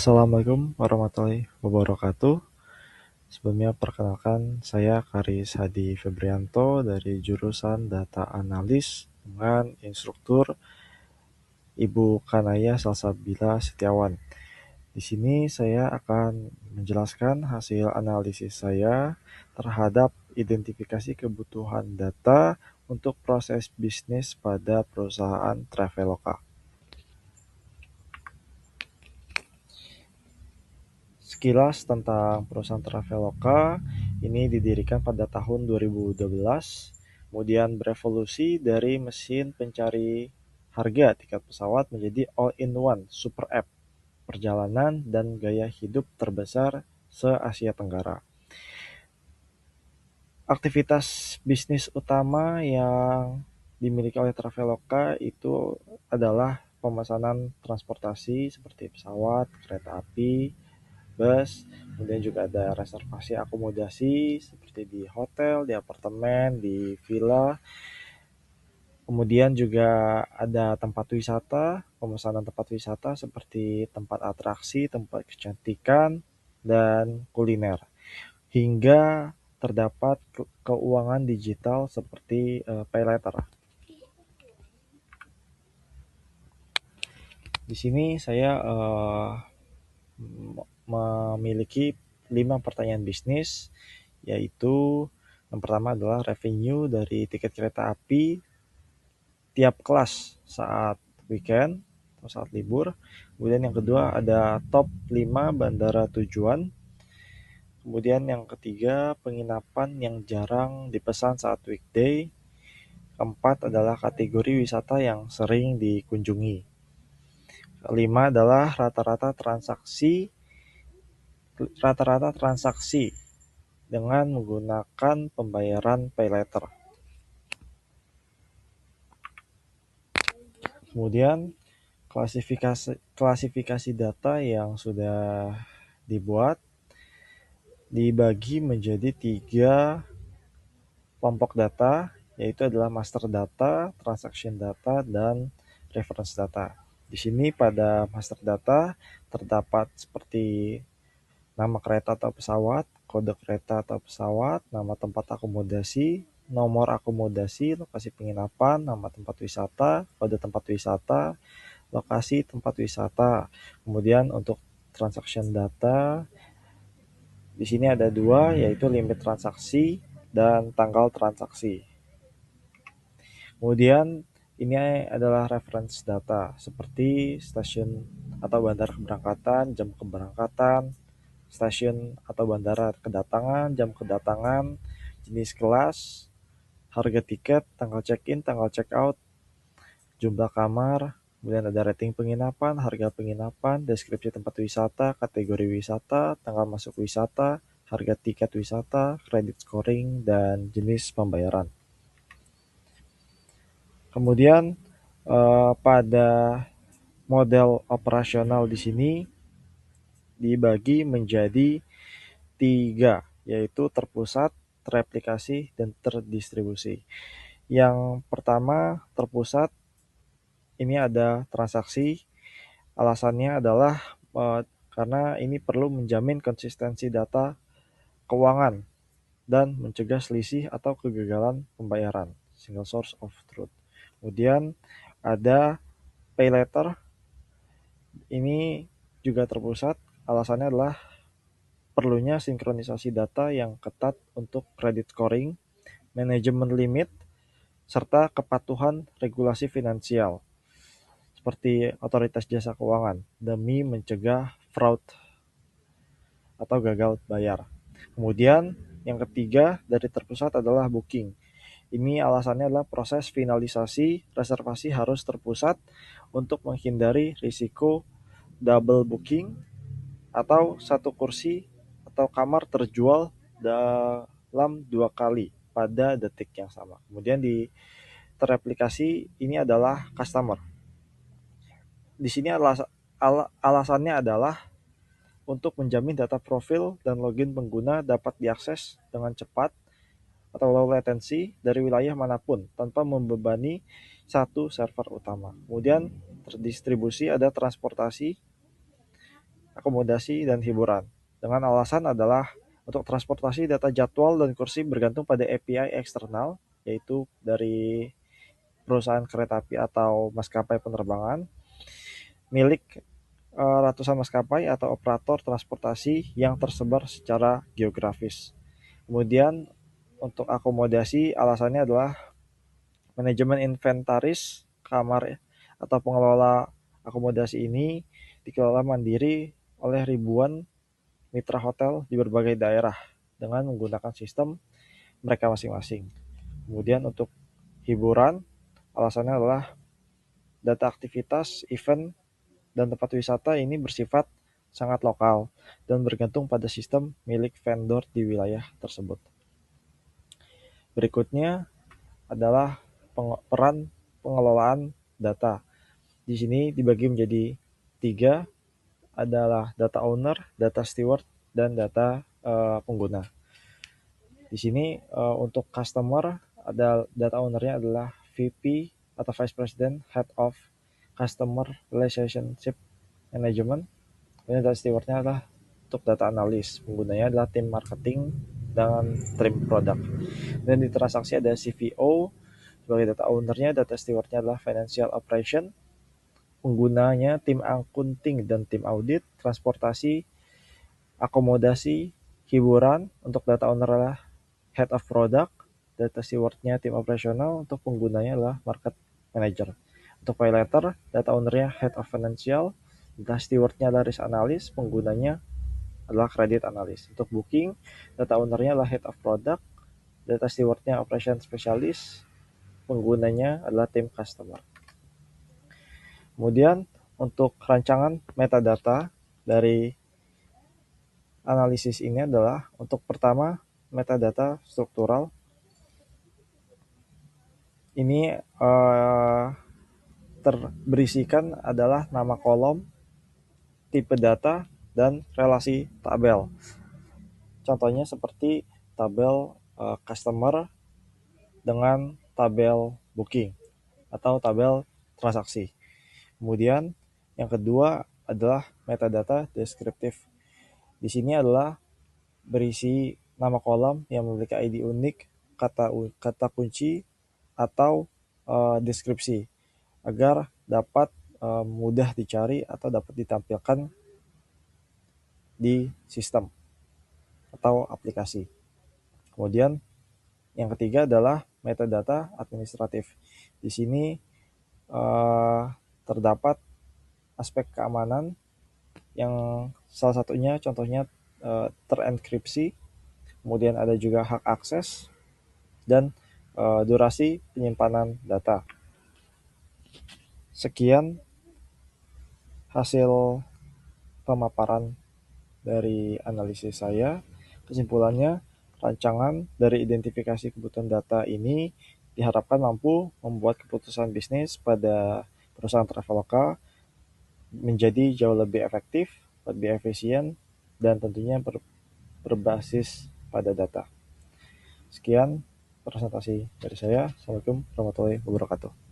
Assalamualaikum warahmatullahi wabarakatuh. Sebelumnya perkenalkan, saya Karis Hadi Febrianto dari jurusan Data Analis dengan instruktur Ibu Kanaya Salsabila Setiawan. Di sini saya akan menjelaskan hasil analisis saya terhadap identifikasi kebutuhan data untuk proses bisnis pada perusahaan Traveloka. Sekilas tentang perusahaan Traveloka, ini didirikan pada tahun 2012, kemudian berevolusi dari mesin pencari harga tiket pesawat menjadi all-in-one super app perjalanan dan gaya hidup terbesar se-Asia Tenggara. Aktivitas bisnis utama yang dimiliki oleh Traveloka itu adalah pemesanan transportasi seperti pesawat, kereta api, bus, kemudian juga ada reservasi akomodasi seperti di hotel, di apartemen, di villa. Kemudian juga ada tempat wisata, pemesanan tempat wisata seperti tempat atraksi, tempat kecantikan, dan kuliner. Hingga terdapat keuangan digital seperti pay later. Di sini saya memiliki 5 pertanyaan bisnis, yaitu yang pertama adalah revenue dari tiket kereta api tiap kelas saat weekend atau saat libur. Kemudian yang kedua ada top 5 bandara tujuan. Kemudian yang ketiga penginapan yang jarang dipesan saat weekday. Keempat adalah kategori wisata yang sering dikunjungi. Kelima adalah rata-rata transaksi dengan menggunakan pembayaran pay later. Kemudian klasifikasi data yang sudah dibuat dibagi menjadi 3 kelompok data, yaitu adalah master data, transaction data, dan reference data. Di sini pada master data terdapat seperti nama kereta atau pesawat, kode kereta atau pesawat, nama tempat akomodasi, nomor akomodasi, lokasi penginapan, nama tempat wisata, kode tempat wisata, lokasi tempat wisata. Kemudian untuk transaction data, di sini ada 2, yaitu limit transaksi dan tanggal transaksi. Kemudian ini adalah reference data seperti stasiun atau bandara keberangkatan, jam keberangkatan, stasiun atau bandara kedatangan, jam kedatangan, jenis kelas, harga tiket, tanggal check-in, tanggal check-out, jumlah kamar, kemudian ada rating penginapan, harga penginapan, deskripsi tempat wisata, kategori wisata, tanggal masuk wisata, harga tiket wisata, credit scoring, dan jenis pembayaran. Kemudian pada model operasional di sini dibagi menjadi 3, yaitu terpusat, tereplikasi, dan terdistribusi. Yang pertama, terpusat, ini ada transaksi. Alasannya adalah karena ini perlu menjamin konsistensi data keuangan dan mencegah selisih atau kegagalan pembayaran, single source of truth. Kemudian ada pay later, ini juga terpusat. Alasannya adalah perlunya sinkronisasi data yang ketat untuk credit scoring, manajemen limit, serta kepatuhan regulasi finansial seperti otoritas jasa keuangan demi mencegah fraud atau gagal bayar. Kemudian yang ketiga dari terpusat adalah booking. Ini alasannya adalah proses finalisasi reservasi harus terpusat untuk menghindari risiko double booking atau satu kursi atau kamar terjual dalam 2 kali pada detik yang sama. Kemudian di tereplikasi ini adalah customer. Di sini alasannya adalah untuk menjamin data profil dan login pengguna dapat diakses dengan cepat atau low latency dari wilayah manapun tanpa membebani satu server utama. Kemudian terdistribusi ada transportasi. akomodasi, dan hiburan. Dengan alasan adalah untuk transportasi data jadwal dan kursi bergantung pada API eksternal, yaitu dari perusahaan kereta api atau maskapai penerbangan, milik ratusan maskapai atau operator transportasi yang tersebar secara geografis. Kemudian untuk akomodasi alasannya adalah manajemen inventaris kamar atau pengelola akomodasi ini dikelola mandiri oleh ribuan mitra hotel di berbagai daerah dengan menggunakan sistem mereka masing-masing. Kemudian untuk hiburan, alasannya adalah data aktivitas, event, dan tempat wisata ini bersifat sangat lokal dan bergantung pada sistem milik vendor di wilayah tersebut. Berikutnya adalah peran pengelolaan data. Di sini dibagi menjadi tiga, adalah data owner, data steward, dan data pengguna. Di sini untuk customer, ada data ownernya adalah VP atau Vice President, Head of Customer Relationship Management. Kemudian data stewardnya adalah untuk data analis, penggunanya adalah tim marketing dan tim produk. Dan di transaksi ada CVO sebagai data ownernya, data stewardnya adalah financial operation, penggunanya tim accounting dan tim audit, transportasi, akomodasi, hiburan. Untuk data owner adalah head of product, data stewardnya tim operasional, untuk penggunanya adalah market manager. Untuk pay letter, data ownernya head of financial, data stewardnya adalah risk analyst, penggunanya adalah credit analyst. Untuk booking, data ownernya adalah head of product, data stewardnya operation specialist, penggunanya adalah tim customer. Kemudian untuk rancangan metadata dari analisis ini adalah untuk pertama metadata struktural. Ini berisikan adalah nama kolom, tipe data, dan relasi tabel. Contohnya seperti tabel customer dengan tabel booking atau tabel transaksi. Kemudian yang kedua adalah metadata deskriptif. Di sini adalah berisi nama kolom yang memiliki ID unik, kata kunci, atau deskripsi agar dapat mudah dicari atau dapat ditampilkan di sistem atau aplikasi. Kemudian yang ketiga adalah metadata administratif. Di sini terdapat aspek keamanan yang salah satunya contohnya terenkripsi, kemudian ada juga hak akses dan durasi penyimpanan data. Sekian hasil pemaparan dari analisis saya. Kesimpulannya, rancangan dari identifikasi kebutuhan data ini diharapkan mampu membuat keputusan bisnis pada perusahaan traveloka menjadi jauh lebih efektif, lebih efisien, dan tentunya berbasis pada data. Sekian presentasi dari saya. Assalamualaikum warahmatullahi wabarakatuh.